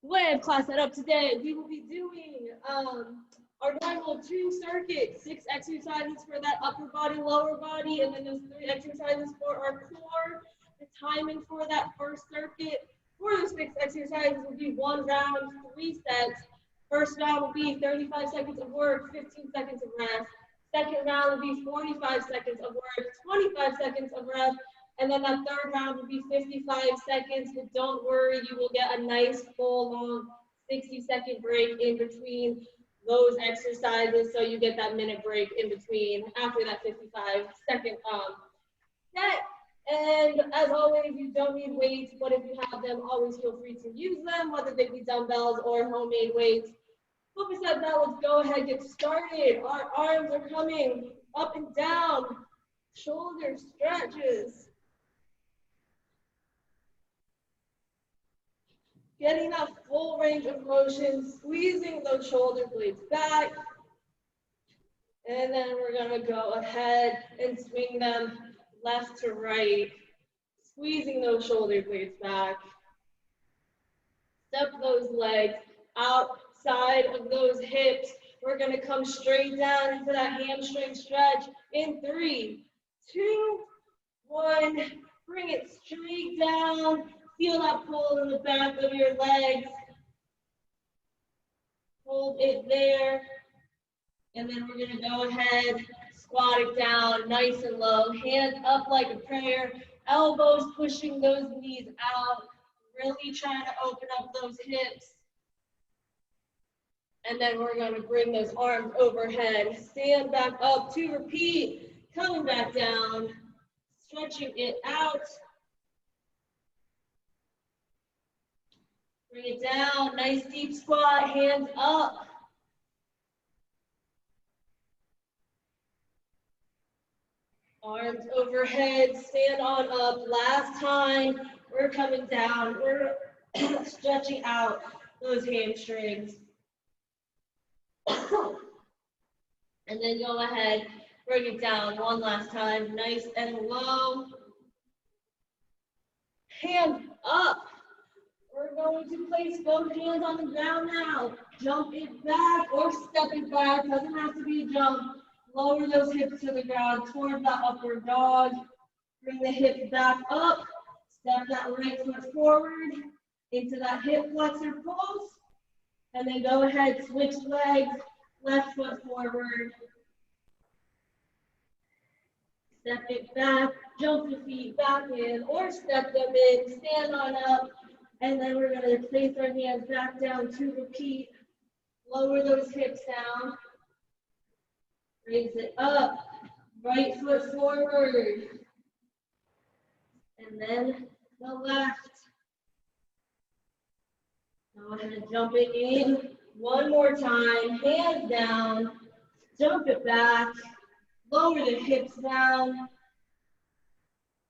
The way I've classed that up today, we will be doing our normal 2-circuit, 6 exercises for that upper body, lower body, and then those 3 exercises for our core. The timing for that first circuit for those 6 exercises will be 1 round, 3 sets. First round will be 35 seconds of work, 15 seconds of rest. Second round will be 45 seconds of work, 25 seconds of rest. And then that third round will be 55 seconds, but don't worry, you will get a nice full long 60-second break in between those exercises, so you get that minute break in between after that 55-second set. And as always, you don't need weights, but if you have them, always feel free to use them, whether they be dumbbells or homemade weights. But besides that, let's go ahead and get started. Our arms are coming up and down, shoulder stretches. Getting that full range of motion, squeezing those shoulder blades back. And then we're gonna go ahead and swing them left to right, squeezing those shoulder blades back. Step those legs outside of those hips. We're gonna come straight down into that hamstring stretch in 3, 2, 1. Bring it straight down. Feel that pull in the back of your legs. Hold it there. And then we're gonna go ahead, squat it down nice and low. Hands up like a prayer. Elbows pushing those knees out. Really trying to open up those hips. And then we're gonna bring those arms overhead. Stand back up to repeat. Coming back down. Stretching it out. Bring it down, nice deep squat, hands up. Arms overhead, stand on up. Last time, we're coming down. We're stretching out those hamstrings. And then go ahead, bring it down one last time, nice and low. Hands up. We're going to place both hands on the ground now. Jump it back or step it back. Doesn't have to be a jump. Lower those hips to the ground towards that upward dog. Bring the hips back up. Step that right foot forward into that hip flexor pulse. And then go ahead, switch legs, left foot forward. Step it back, jump the feet back in or step them in, stand on up. And then we're going to place our hands back down to repeat. Lower those hips down. Raise it up. Right foot forward. And then the left. Go ahead and jump it in. One more time. Hands down. Jump it back. Lower the hips down.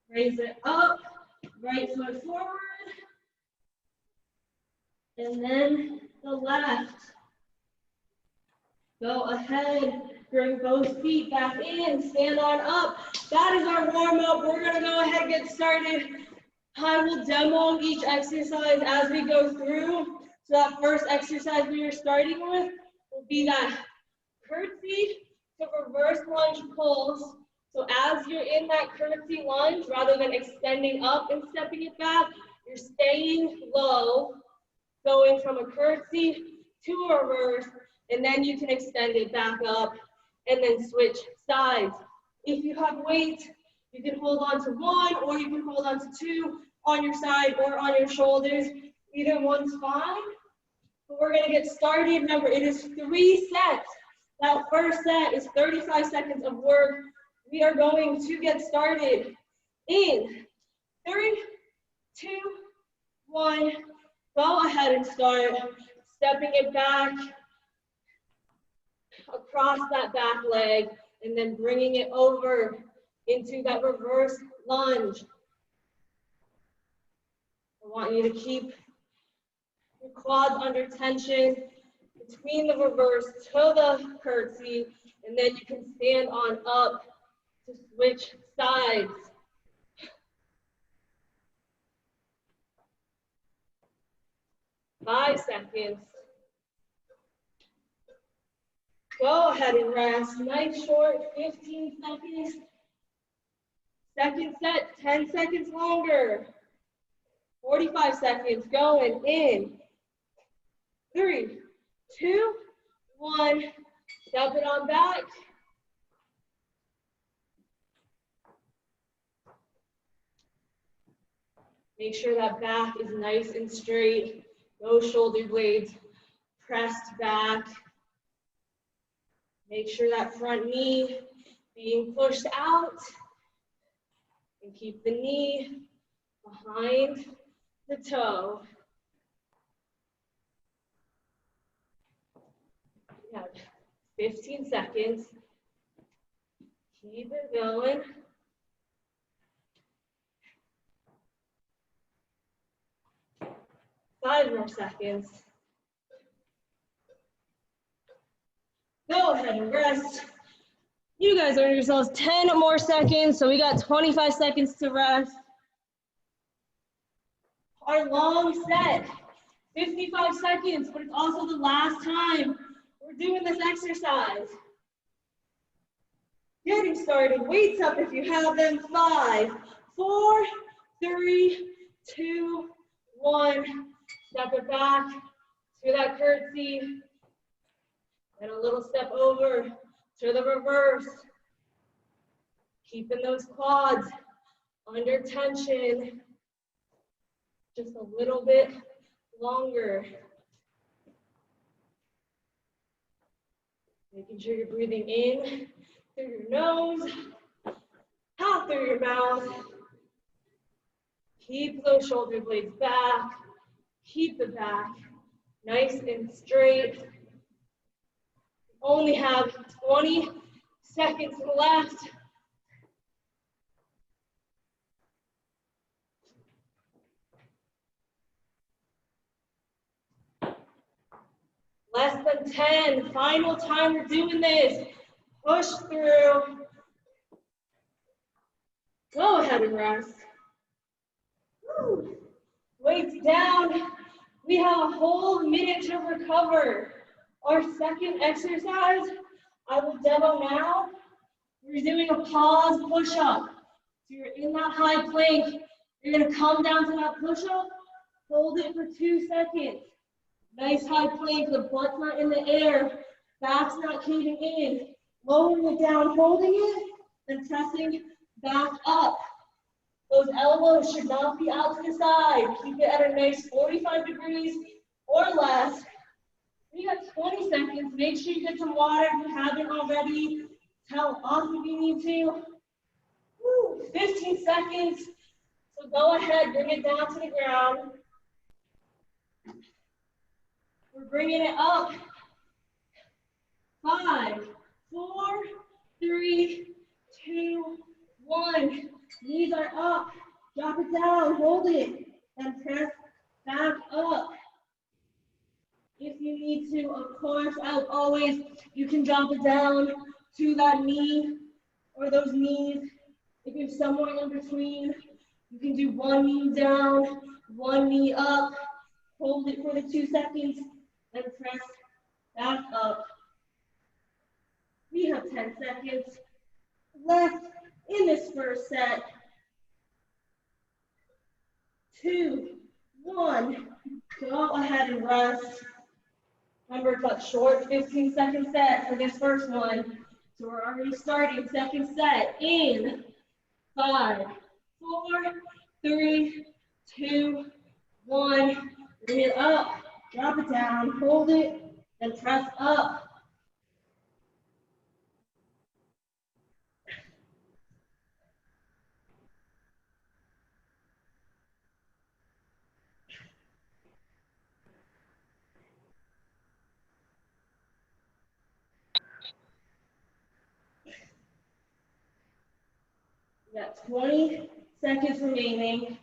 Raise it up. Right foot forward. And then the left. Go ahead, bring both feet back in, stand on up. That is our warm up. We're gonna go ahead and get started. I will demo each exercise as we go through. So that first exercise we are starting with will be that curtsy to reverse lunge pulls. So as you're in that curtsy lunge, rather than extending up and stepping it back, you're staying low, going from a curtsy to a reverse, and then you can extend it back up and then switch sides. If you have weight, you can hold on to 1 or you can hold on to 2 on your side or on your shoulders. Either one's fine. But we're gonna get started. Remember, it is 3 sets. That first set is 35 seconds of work. We are going to get started in 3, 2, 1. Go ahead and start stepping it back across that back leg and then bringing it over into that reverse lunge. I want you to keep your quads under tension between the reverse to the curtsy, and then you can stand on up to switch sides. 5 seconds. Go ahead and rest. Nice short, 15 seconds. Second set, 10 seconds longer. 45 seconds going in. 3, 2, 1. Step it on back. Make sure that back is nice and straight. No shoulder blades pressed back. Make sure that front knee being pushed out. And keep the knee behind the toe. We have 15 seconds. Keep it going. Five more seconds. Go ahead and rest. You guys earn yourselves 10 more seconds, so we got 25 seconds to rest. Our long set, 55 seconds, but it's also the last time we're doing this exercise. Getting started, weights up if you have them. 5, 4, 3, 2, 1. Step it back to that curtsy. And a little step over to the reverse. Keeping those quads under tension. Just a little bit longer. Making sure you're breathing in through your nose, out through your mouth. Keep those shoulder blades back. Keep the back nice and straight. Only have 20 seconds left. Less than 10, final time we're doing this. Push through. Go ahead and rest. Woo. Weights down. We have a whole minute to recover. Our second exercise, I will demo now. We're doing a pause push-up. So you're in that high plank. You're gonna come down to that push-up, hold it for 2 seconds. Nice high plank, the butt's not in the air, back's not caving in. Lowering it down, holding it, and pressing back up. Those elbows should not be out to the side. Keep it at a nice 45 degrees or less. We got 20 seconds. Make sure you get some water if you haven't already. Towel off if you need to. Woo, 15 seconds. So go ahead, bring it down to the ground. We're bringing it up. 5, 4, 3, 2, 1. Knees are up. Drop it down, hold it, and press back up. If you need to, of course, as always, you can drop it down to that knee or those knees. If you're somewhere in between, you can do one knee down, one knee up, hold it for the 2 seconds, and press back up. We have 10 seconds left in this first set. 2, 1, go ahead and rest. Remember, it's a short 15-second set for this first one. So we're already starting second set in 5, 4, 3, 2, 1. Bring it up, drop it down, hold it, and press up. We got 20 seconds remaining.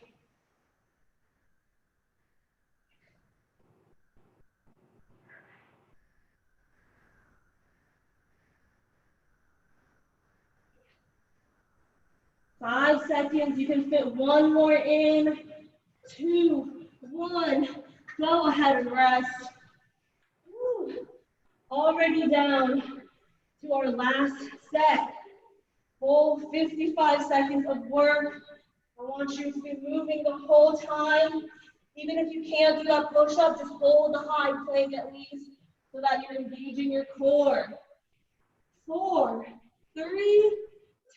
Five seconds, you can fit one more in. 2, 1, Go ahead and rest. Woo. Already down to our last set. Full 55 seconds of work. I want you to be moving the whole time. Even if you can't do that push-up, just hold the high plank at least so that you're engaging your core. 4, 3,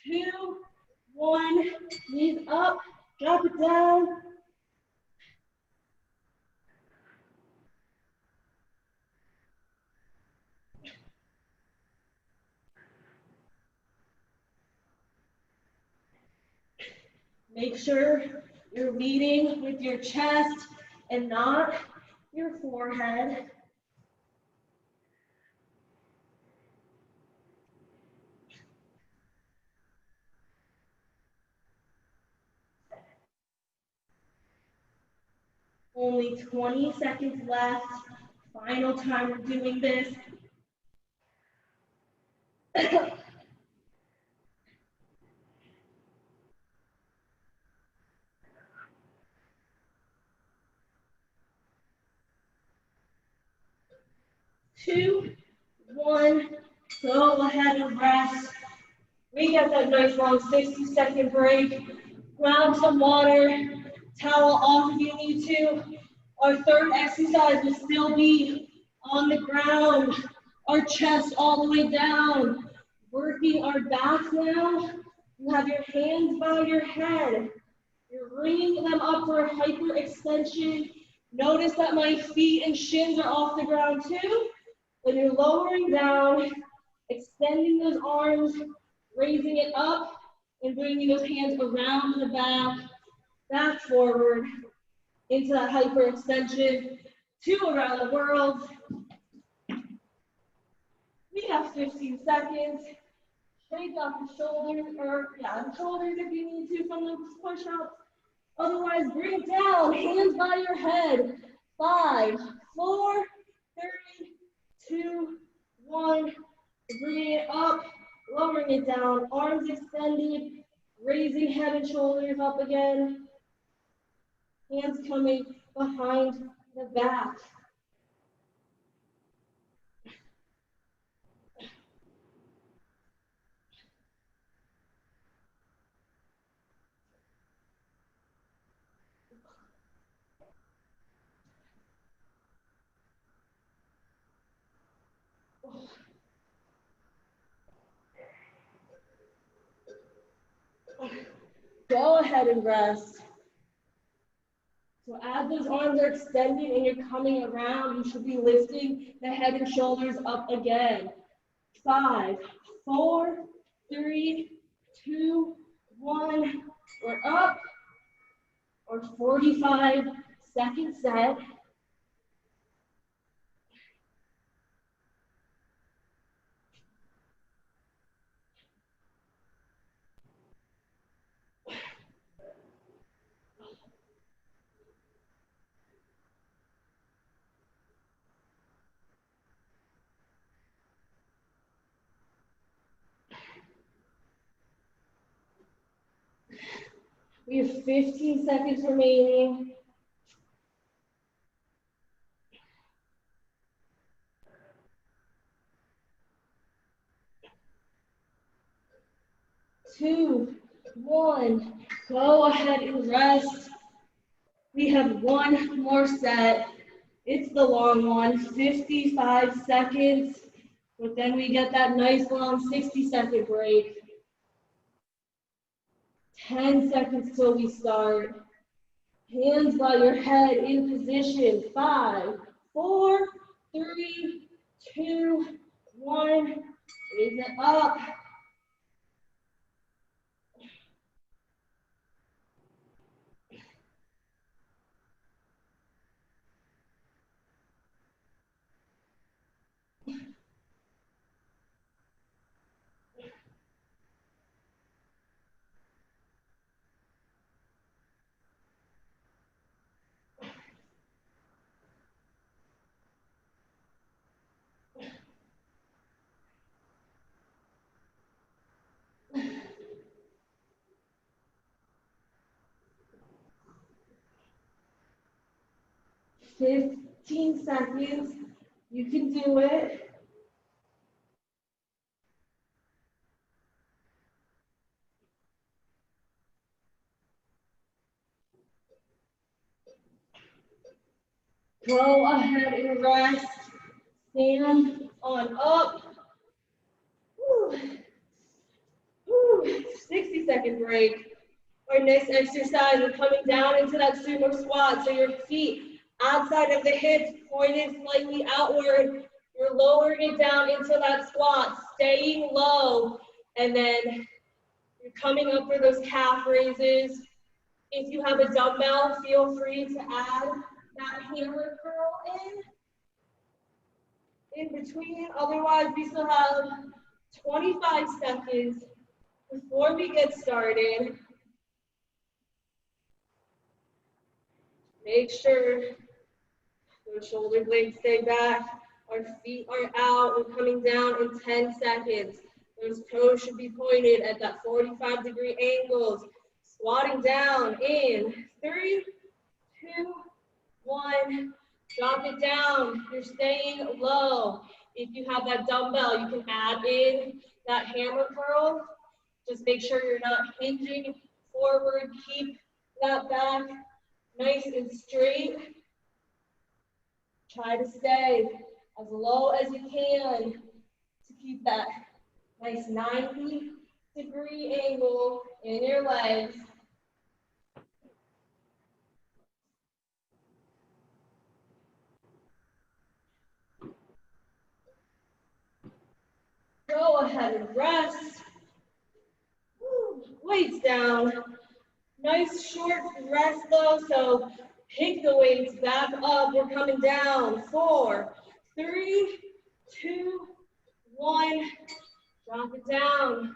2, 1. Knees up, drop it down. Make sure you're leading with your chest and not your forehead. Only 20 seconds left. Final time we're doing this. 2, 1, go ahead and rest. We get that nice long 60-second break. Grab some water, towel off if you need to. Our third exercise will still be on the ground, our chest all the way down. Working our back now. You have your hands by your head. You're bringing them up for a hyperextension. Notice that my feet and shins are off the ground too. When you're lowering down, extending those arms, raising it up, and bringing those hands around the back forward, into that hyperextension, 2 around the world. We have 15 seconds. Shake off the shoulders, the shoulders if you need to from those push-ups. Otherwise, bring it down, hands by your head. 5, 4, 3, 2, 1. Bringing it up, lowering it down, arms extended, raising head and shoulders up again. Hands coming behind the back. Go ahead and rest. So as those arms are extended and you're coming around, you should be lifting the head and shoulders up again. 5, 4, 3, 2, 1. We're up. Our 45-second set. We have 15 seconds remaining. Two, 1, go ahead and rest. We have one more set. It's the long one, 55 seconds, but then we get that nice long 60-second break. 10 seconds till we start. Hands by your head in position. 5, 4, 3, 2, 1. Raise it up. 15 seconds. You can do it. Go ahead and rest. Stand on up. Woo. Woo. 60-second break. Our next exercise, we're coming down into that sumo squat. So your feet outside of the hips, pointed slightly outward. You're lowering it down into that squat, staying low. And then you're coming up for those calf raises. If you have a dumbbell, feel free to add that hammer curl in between. Otherwise, we still have 25 seconds before we get started. Make sure those shoulder blades stay back. Our feet are out. We're coming down in 10 seconds. Those toes should be pointed at that 45-degree angles. Squatting down in 3, 2, 1. Drop it down. You're staying low. If you have that dumbbell, you can add in that hammer curl. Just make sure you're not hinging forward. Keep that back nice and straight. Try to stay as low as you can to keep that nice 90-degree angle in your legs. Go ahead and rest. Woo. Weights down. Nice short rest though, so pick the weights back up. We're coming down. 4, 3, 2, 1. Drop it down.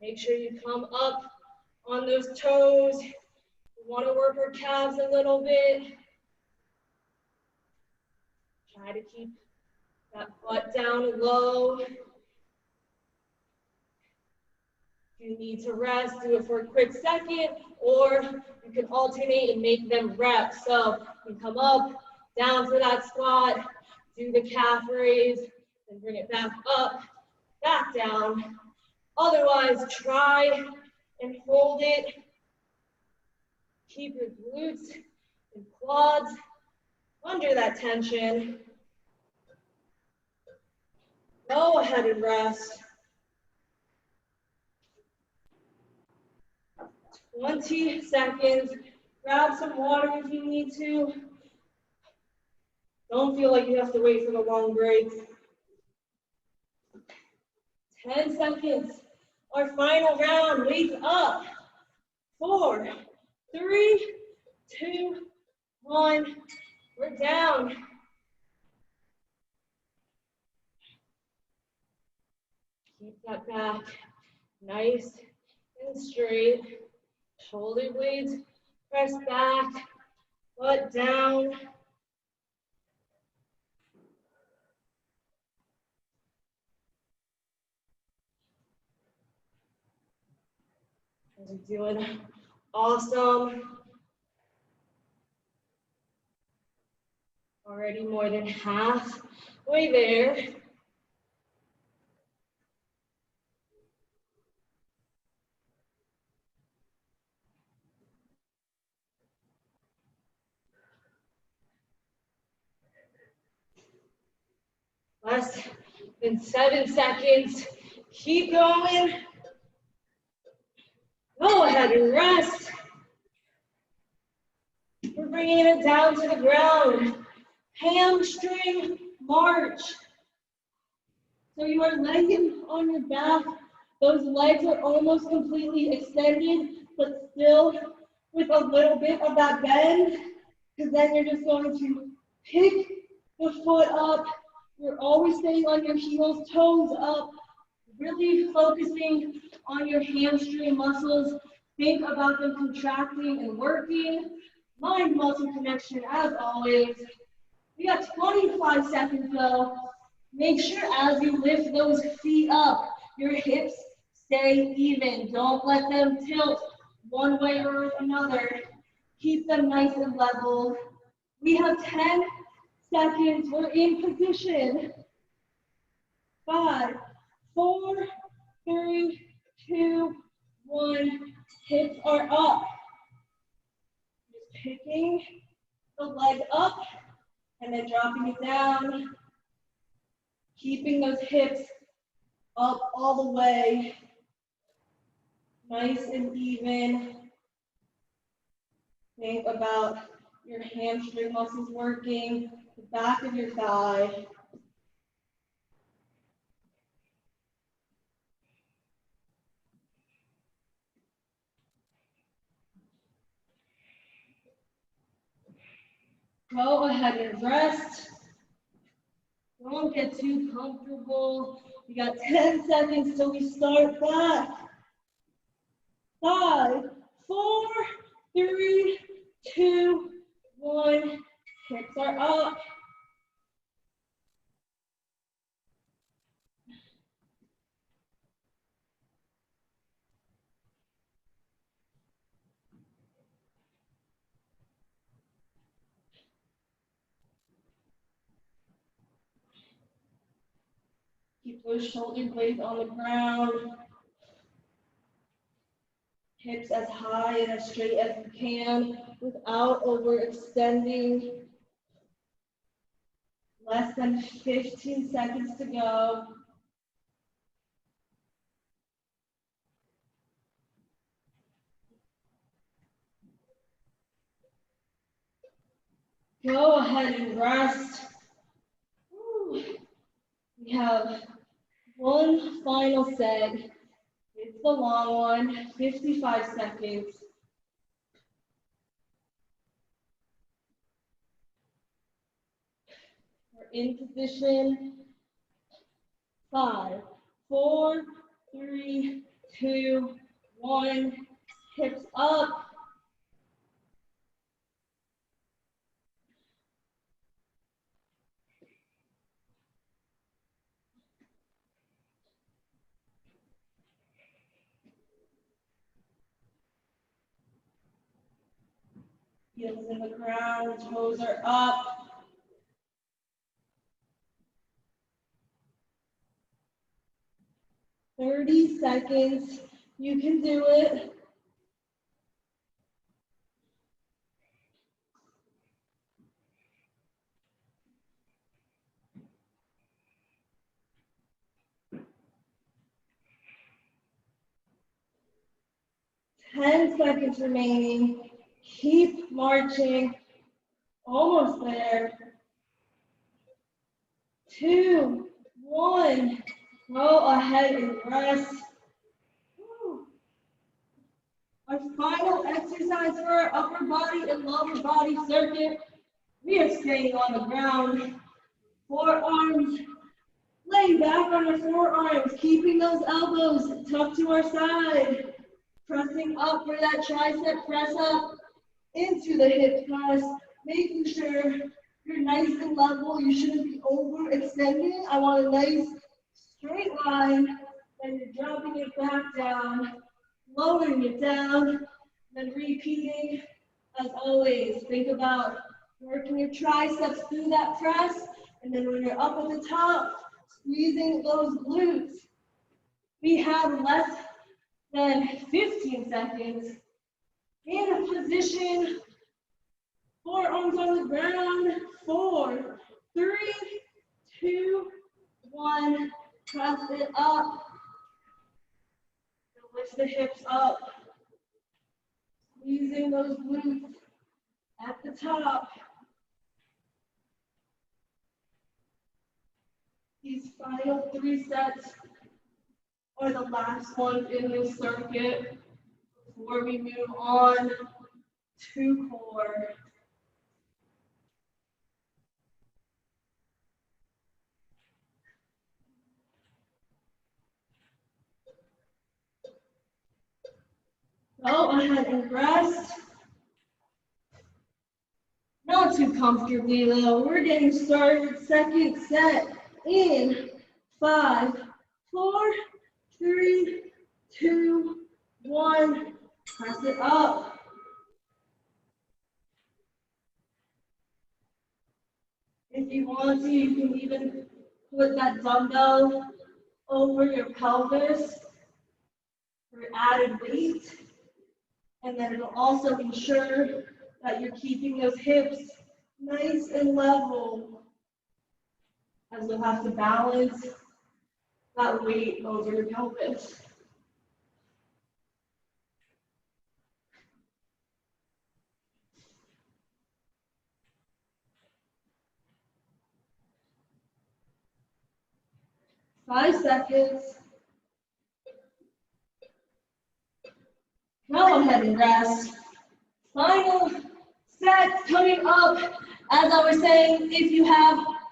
Make sure you come up on those toes. We want to work our calves a little bit. Try to keep that butt down low. If you need to rest, do it for a quick second, or you can alternate and make them reps. So you can come up, down for that squat, do the calf raise, and bring it back up, back down. Otherwise, try and hold it. Keep your glutes and quads under that tension. Go ahead and rest. 20 seconds. Grab some water if you need to. Don't feel like you have to wait for the long breaks. 10 seconds. Our final round. Weights up. 4, 3, 2, 1. We're down. Keep that back nice and straight. Shoulder blades press back, butt down. You're doing awesome. Already more than halfway there. Less than 7 seconds. Keep going. Go ahead and rest. We're bringing it down to the ground. Hamstring march. So you are laying on your back. Those legs are almost completely extended, but still with a little bit of that bend, because then you're just going to pick the foot up. You're always staying on your heels, toes up, really focusing on your hamstring muscles. Think about them contracting and working. Mind-muscle connection as always. We got 25 seconds though. Make sure as you lift those feet up, your hips stay even. Don't let them tilt one way or another. Keep them nice and level. We have 10 seconds. We're in position. 5, 4, 3, 2, 1. Hips are up. Just picking the leg up and then dropping it down. Keeping those hips up all the way. Nice and even. Think about your hamstring muscles working, the back of your thigh. Go ahead and rest. Don't get too comfortable. We got 10 seconds till we start back. 5, 4, 3, 2, 1. Hips are up. Keep those shoulder blades on the ground. Hips as high and as straight as you can without overextending. Less than 15 seconds to go. Go ahead and rest. We have one final set. It's the long one, 55 seconds. We're in position. 5, 4, 3, 2, 1. Hips up. Heels in the ground, toes are up. "30 seconds, you can do it." "10 seconds remaining. Keep marching. Almost there. 2, 1. Go ahead and rest. Our final exercise for our upper body and lower body circuit. We are staying on the ground. Forearms, laying back on our forearms, keeping those elbows tucked to our side. Pressing up for that tricep press up into the hip press, making sure you're nice and level. You shouldn't be overextending. I want a nice straight line, and you're dropping it back down, lowering it down, then repeating. As always, think about working your triceps through that press, and then when you're up at the top, squeezing those glutes. We have less than 15 seconds. In a position, forearms on the ground. 4, 3, 2, 1. Press it up. Lift the hips up. Squeezing those glutes at the top. These final 3 sets are the last ones in this circuit before we move on to core. Go ahead and rest. Not too comfortably though. We're getting started. Second set in 5, 4, 3, 2, 1. Press it up. If you want to, you can even put that dumbbell over your pelvis for added weight. And then it'll also ensure that you're keeping those hips nice and level, as you'll have to balance that weight over your pelvis. Five seconds. Go ahead and rest. Final set coming up. As I was saying, if you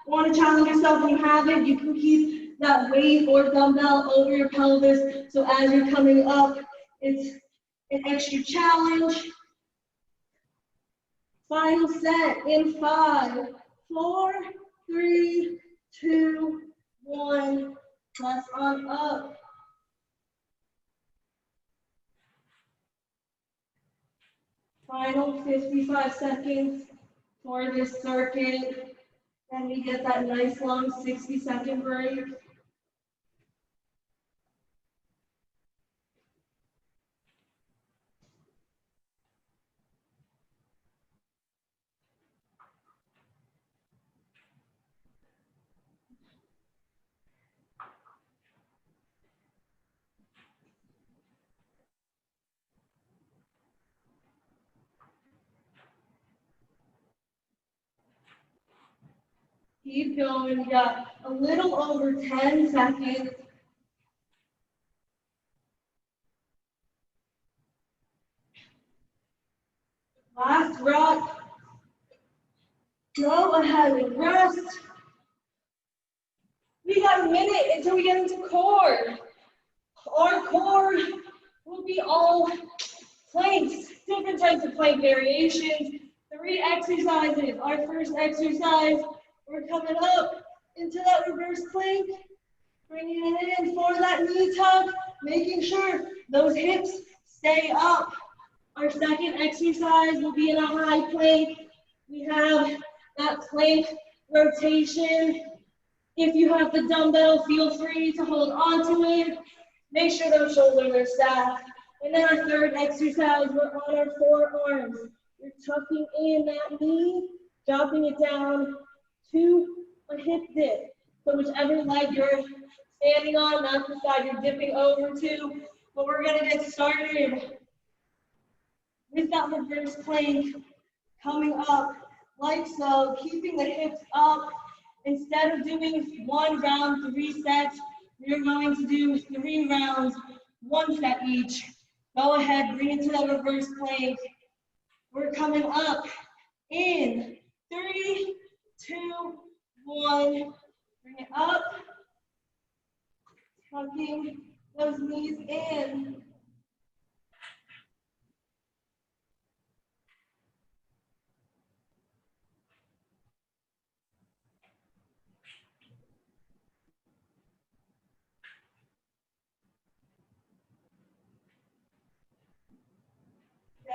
want to challenge yourself and you haven't, you can keep that weight or dumbbell over your pelvis. So as you're coming up, it's an extra challenge. Final set in 5, 4, 3, 2, 1. Press on up. Final 55 seconds for this circuit. Then we get that nice long 60-second break. Keep going. We got a little over 10 seconds. Last rock. Go ahead and rest. We got a minute until we get into core. Our core will be all planks, different types of plank variations. 3 exercises. Our first exercise, we're coming up into that reverse plank, bringing it in for that knee tuck, making sure those hips stay up. Our second exercise will be in a high plank. We have that plank rotation. If you have the dumbbell, feel free to hold on to it. Make sure those shoulders are stacked. And then our third exercise, we're on our forearms. You're tucking in that knee, dropping it down to a hip dip. So whichever leg you're standing on, that's the side you're dipping over to. But we're gonna get started with that reverse plank, coming up like so, keeping the hips up. Instead of doing 1 round, 3 sets, we're going to do 3 rounds, 1 set each. Go ahead, bring it to the reverse plank. We're coming up in 3, 2, 1. Bring it up. Tucking those knees in.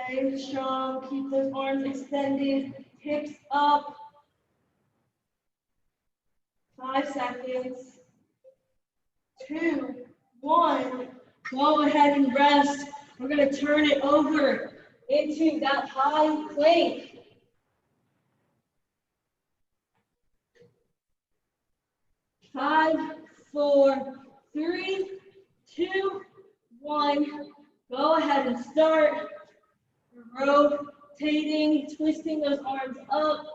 Stay strong, keep those arms extended, hips up. 5 seconds. 2, 1. Go ahead and rest. We're going to turn it over into that high plank. 5, 4, 3, 2, 1. Go ahead and start. Rotating, twisting those arms up.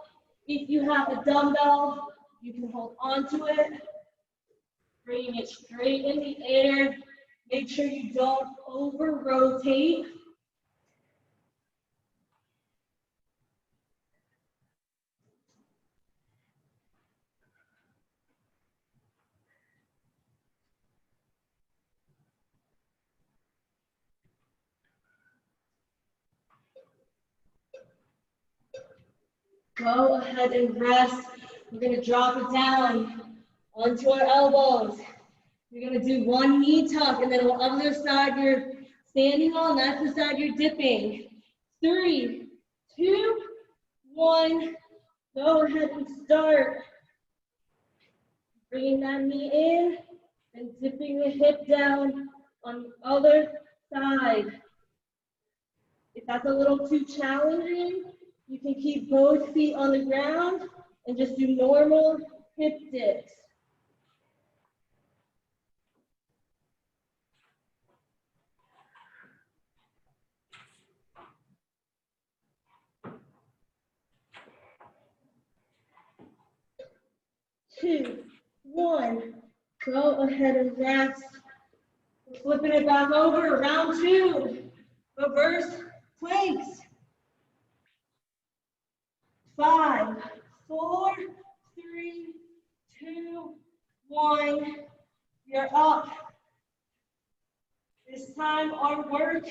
If you have a dumbbell, you can hold on to it. Bringing it straight in the air. Make sure you don't over-rotate. Go ahead and rest. We're going to drop it down onto our elbows. You're going to do 1 knee tuck, and then on the other side you're standing on, that's the side you're dipping. 3, 2, 1. Go ahead and start. Bringing that knee in and dipping the hip down on the other side. If that's a little too challenging, you can keep both feet on the ground and just do normal hip dips. Two, one, go ahead and rest. Flipping it back over, round two, reverse planks. 5, 4, 3, 2, 1, you're up. This time our work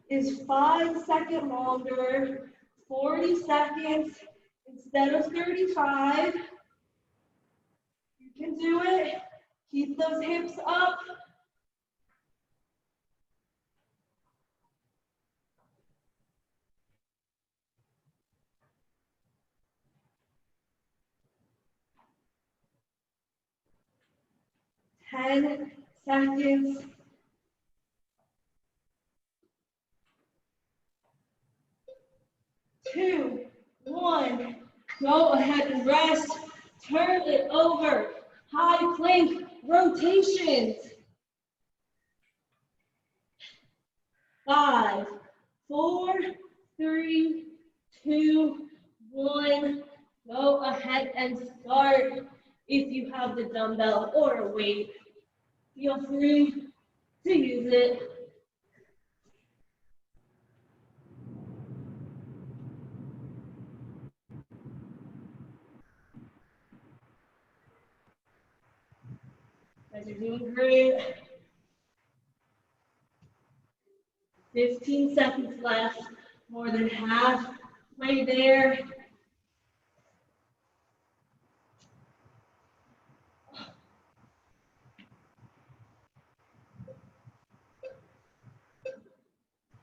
is 5 seconds longer, 40 seconds instead of 35. You can do it. Keep those hips up. Ten seconds. 2, 1, go ahead and rest. Turn it over. High plank rotations. 5, 4, 3, 2, 1. Go ahead and start. If you have the dumbbell or a weight, feel free to use it. Guys are doing great. 15 seconds left, more than halfway there.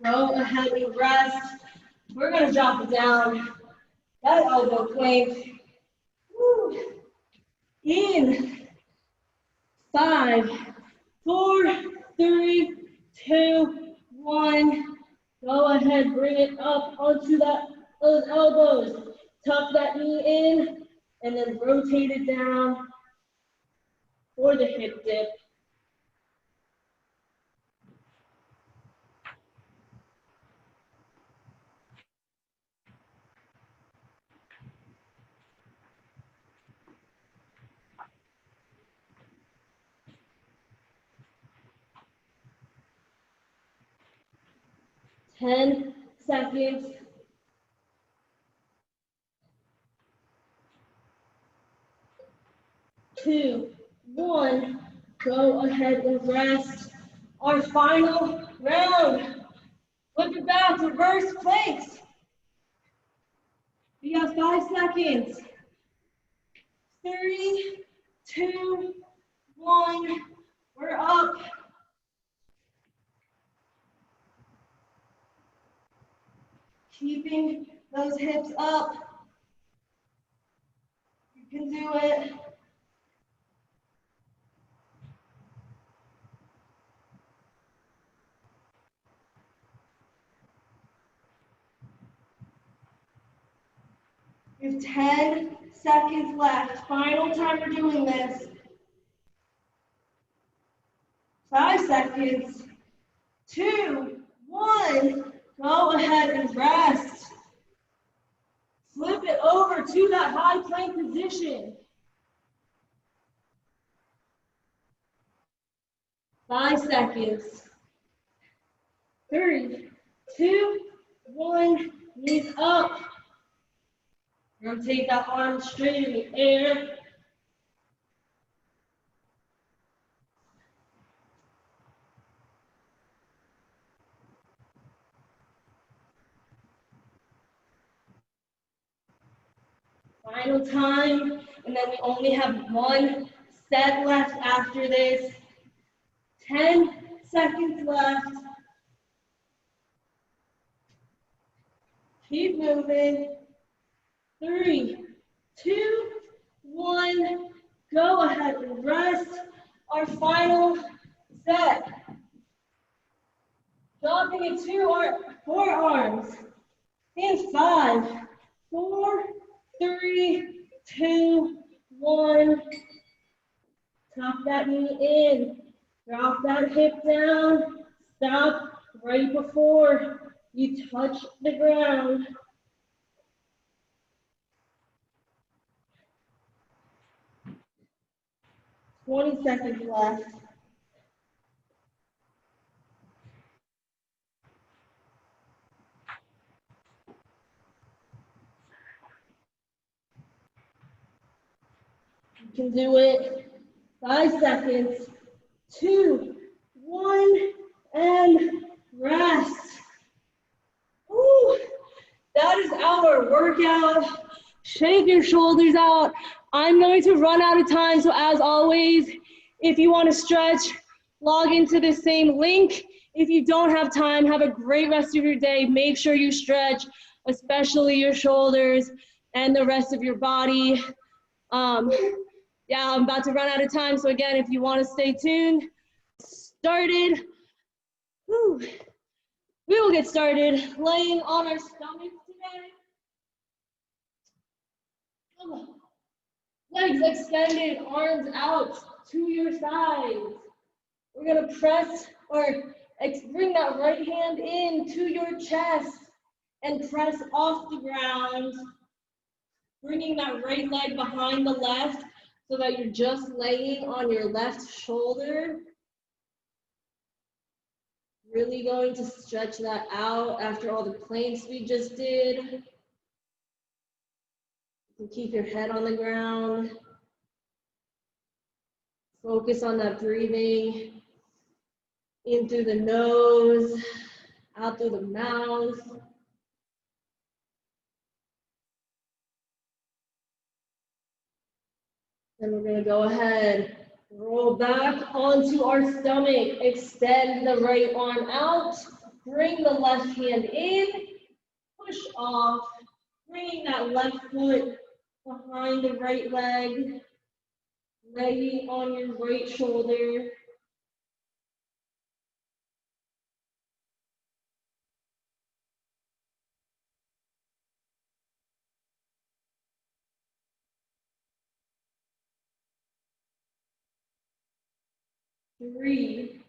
Go ahead and rest. We're gonna drop it down. That elbow plank. Woo. In 5, 4, 3, 2, 1. Go ahead, bring it up onto those elbows. Tuck that knee in, and then rotate it down for the hip dip. Ten seconds. 2, 1, go ahead and rest. Our final round. Flip it back, reverse planks. We got 5 seconds. 3, 2, 1, we're up. Keeping those hips up. You can do it. We have 10 seconds left. Final time we're doing this. 5 seconds. 2, 1. Go ahead and rest. Flip it over to that high plank position. 5 seconds. 3, 2, 1. Knees up. Rotate that arm straight in the air. Final time, and then we only have 1 set left after this. 10 seconds left. Keep moving. 3, 2, 1, go ahead and rest. Our final set. Dropping it to our forearms. In 5, 4, 3, 2, 1. Tuck that knee in. Drop that hip down. Stop right before you touch the ground. 20 seconds left. You can do it. 5 seconds. 2, 1, and rest. Woo. That is our workout. Shake your shoulders out. I'm going to run out of time, so as always, if you want to stretch, log into the same link. If you don't have time, have a great rest of your day. Make sure you stretch, especially your shoulders and the rest of your body. Yeah, I'm about to run out of time, so again, if you want to stay tuned, started. Whew. We will get started laying on our stomachs today. Legs extended, arms out to your sides. We're gonna press or bring that right hand into your chest and press off the ground, bringing that right leg behind the left so that you're just laying on your left shoulder. Really going to stretch that out after all the planks we just did. You can keep your head on the ground. Focus on that breathing in through the nose, out through the mouth. Then we're gonna go ahead, roll back onto our stomach, extend the right arm out, bring the left hand in, push off, bringing that left foot behind the right leg, laying on your right shoulder. Three,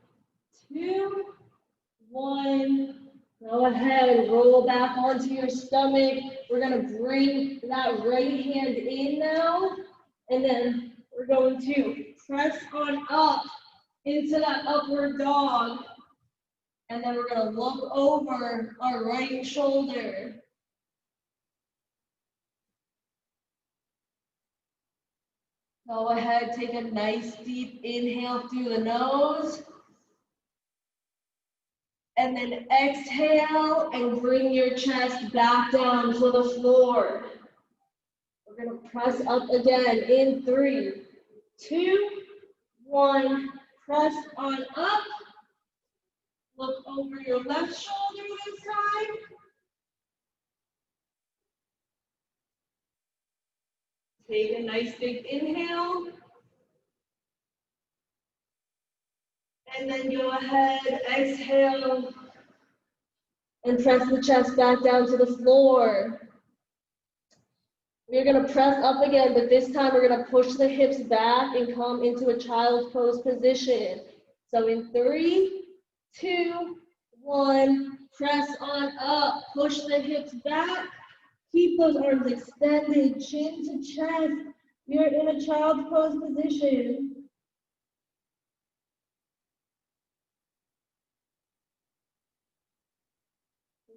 2, 1. Go ahead, roll back onto your stomach. We're gonna bring that right hand in now, and then we're going to press on up into that upward dog. And then we're gonna look over our right shoulder. Go ahead, take a nice deep inhale through the nose. And then exhale and bring your chest back down to the floor. We're gonna press up again in 3, 2, 1. Press on up. Look over your left shoulder this time. Take a nice big inhale. And then go ahead, exhale, and press the chest back down to the floor. We're gonna press up again, but this time we're gonna push the hips back and come into a child's pose position. So in 3, 2, 1, press on up, push the hips back, keep those arms extended, chin to chest. We are in a child's pose position.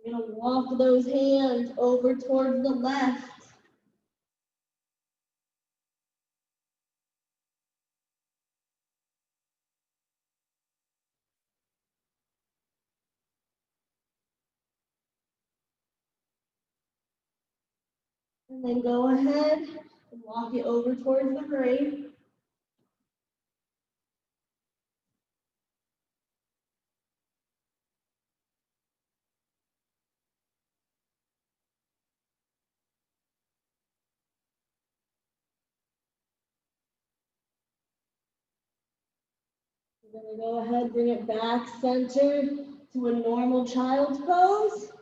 We're gonna walk those hands over towards the left. And then go ahead and walk it over towards the right. We're gonna go ahead, bring it back center to a normal child's pose.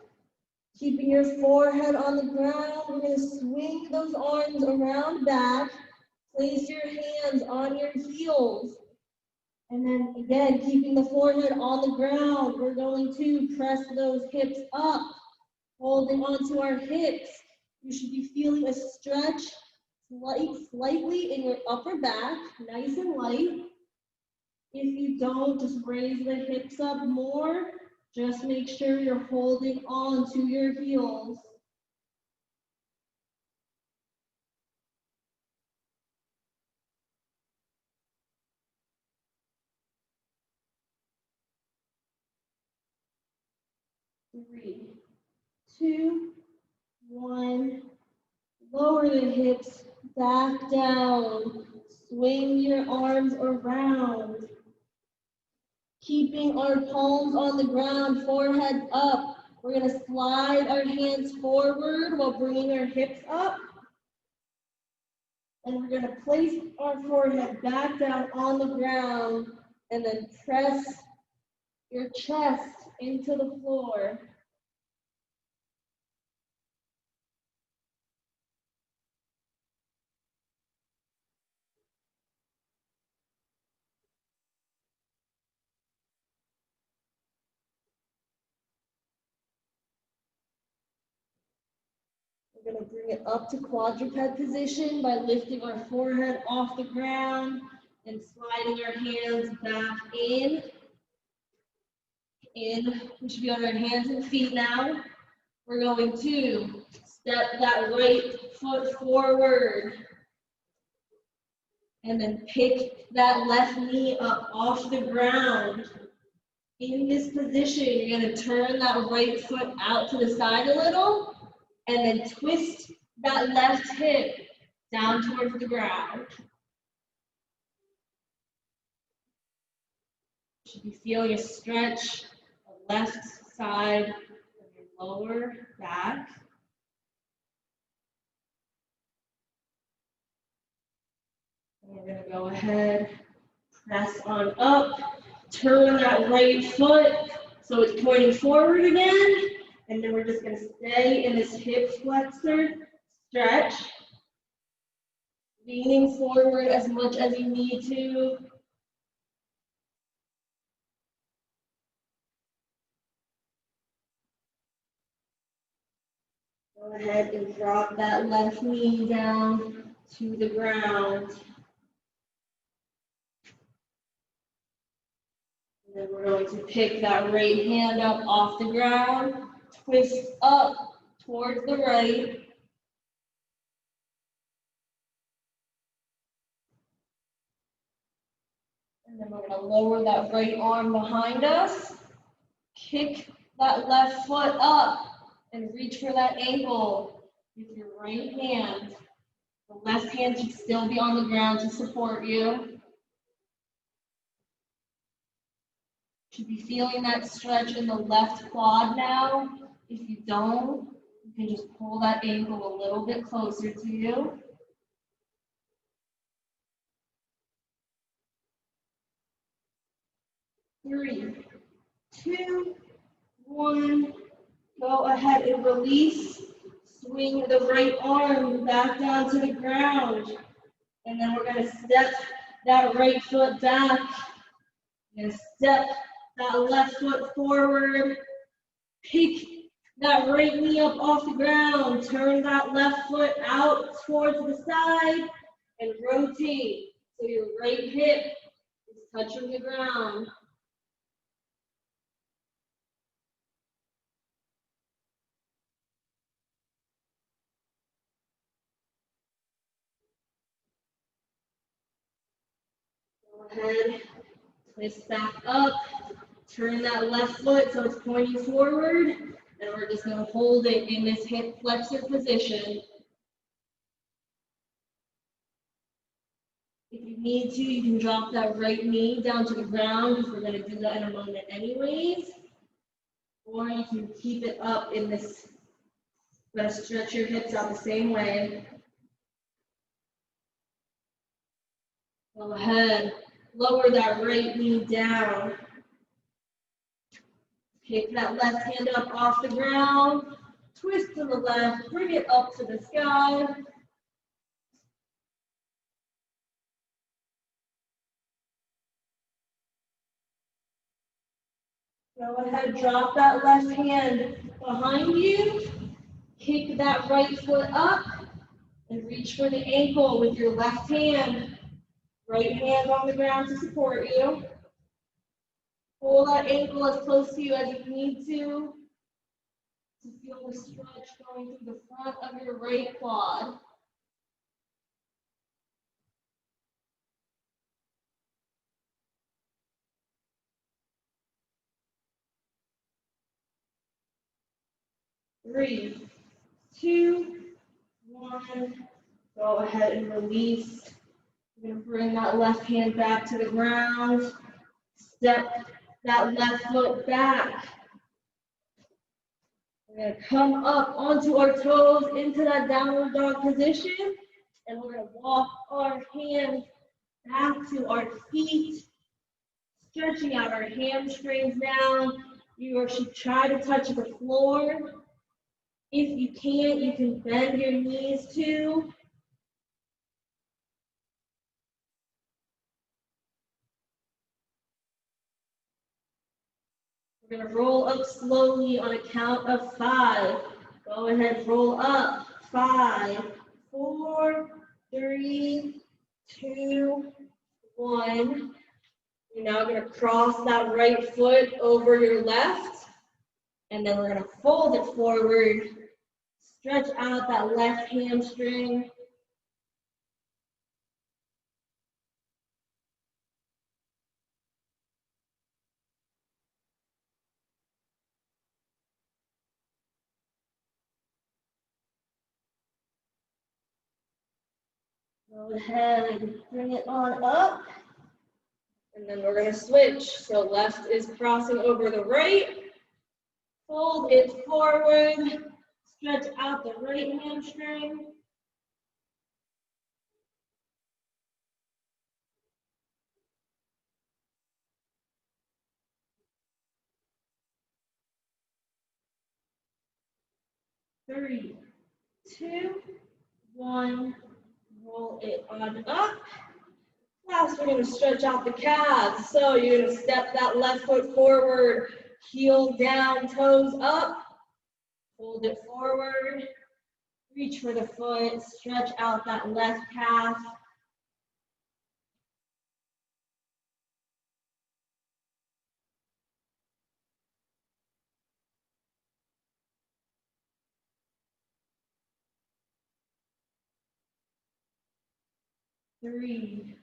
Keeping your forehead on the ground, we're gonna swing those arms around back. Place your hands on your heels. And then again, keeping the forehead on the ground, we're going to press those hips up, holding onto our hips. You should be feeling a stretch slightly in your upper back, nice and light. If you don't, just raise the hips up more. Just make sure you're holding on to your heels. Three, two, one. Lower the hips back down. Swing your arms around. Keeping our palms on the ground, forehead up. We're going to slide our hands forward while bringing our hips up. And we're going to place our forehead back down on the ground and then press your chest into the floor. We're going to bring it up to quadruped position by lifting our forehead off the ground and sliding our hands back in. We should be on our hands and feet now. We're going to step that right foot forward and then pick that left knee up off the ground. In this position, you're going to turn that right foot out to the side a little and then twist that left hip down towards the ground. You should be feeling a stretch on the left side of your lower back. And we're going to go ahead, press on up, turn that right foot so it's pointing forward again. And then we're just going to stay in this hip flexor stretch, leaning forward as much as you need to. Go ahead and drop that left knee down to the ground. And then we're going to pick that right hand up off the ground, twist up towards the right. And then we're going to lower that right arm behind us, kick that left foot up, and reach for that ankle with your right hand. The left hand should still be on the ground to support you. Should be feeling that stretch in the left quad now. If you don't, you can just pull that ankle a little bit closer to you. Three, two, one. Go ahead and release. Swing the right arm back down to the ground. And then we're going to step that right foot back. We're going to step that left foot forward. Pick that right knee up off the ground. Turn that left foot out towards the side and rotate so your right hip is touching the ground. Go ahead, twist back up, turn that left foot so it's pointing forward, and we're just going to hold it in this hip flexor position. If you need to, you can drop that right knee down to the ground because we're going to do that in a moment anyways. Or you can keep it up in this, you're going to stretch your hips out the same way. Go ahead, lower that right knee down. Pick that left hand up off the ground. Twist to the left, bring it up to the sky. Go ahead, drop that left hand behind you. Kick that right foot up and reach for the ankle with your left hand. Right hand on the ground to support you. Pull that ankle as close to you as you need to feel the stretch going through the front of your right quad. Three, two, one. Go ahead and release. You're going to bring that left hand back to the ground. Step that left foot back. We're going to come up onto our toes into that downward dog position. And we're going to walk our hands back to our feet, stretching out our hamstrings down. You should try to touch the floor. If you can't, you can bend your knees too. We're going to roll up slowly on a count of 5. Go ahead, roll up. 5, 4, 3, 2, 1. You're now going to cross that right foot over your left. And then we're going to fold it forward. Stretch out that left hamstring. Go ahead and bring it on up. And then we're going to switch. So left is crossing over the right. Fold it forward. Stretch out the right hamstring. Three, two, one. Roll it on up. Last, we're going to stretch out the calves. So you're going to step that left foot forward, heel down, toes up. Hold it forward. Reach for the foot. Stretch out that left calf. Three,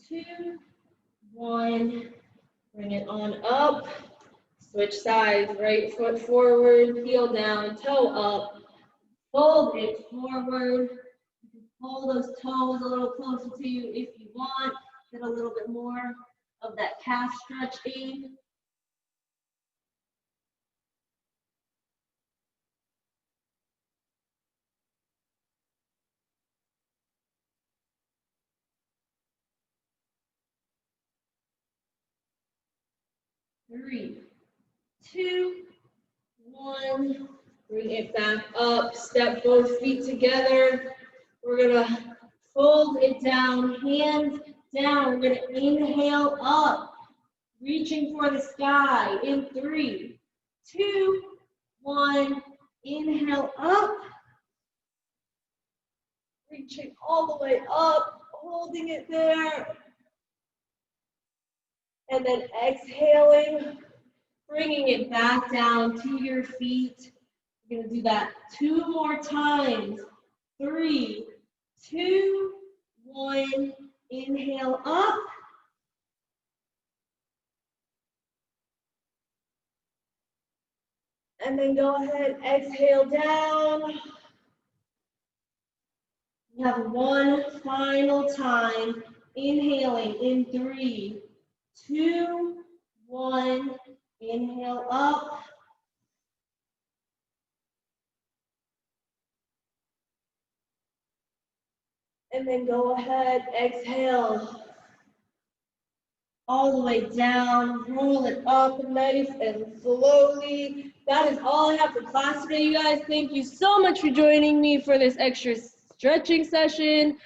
two, one. Bring it on up. Switch sides. Right foot forward, heel down, toe up. Fold it forward. You can pull those toes a little closer to you if you want. Get a little bit more of that calf stretch in. Three, two, one. Bring it back up. Step both feet together. We're gonna fold it down, hands down. We're gonna inhale up, reaching for the sky in 3, 2, 1. Inhale up, reaching all the way up, holding it there. And then exhaling, bringing it back down to your feet. We're going to do that 2 more times. 3, 2, 1. Inhale up. And then go ahead, exhale down. We have one final time. Inhaling in 3, 2, 1. Inhale up. And then go ahead, exhale. all the way down, roll it up nice and slowly. That is all I have for class today, you guys. Thank you so much for joining me for this extra stretching session.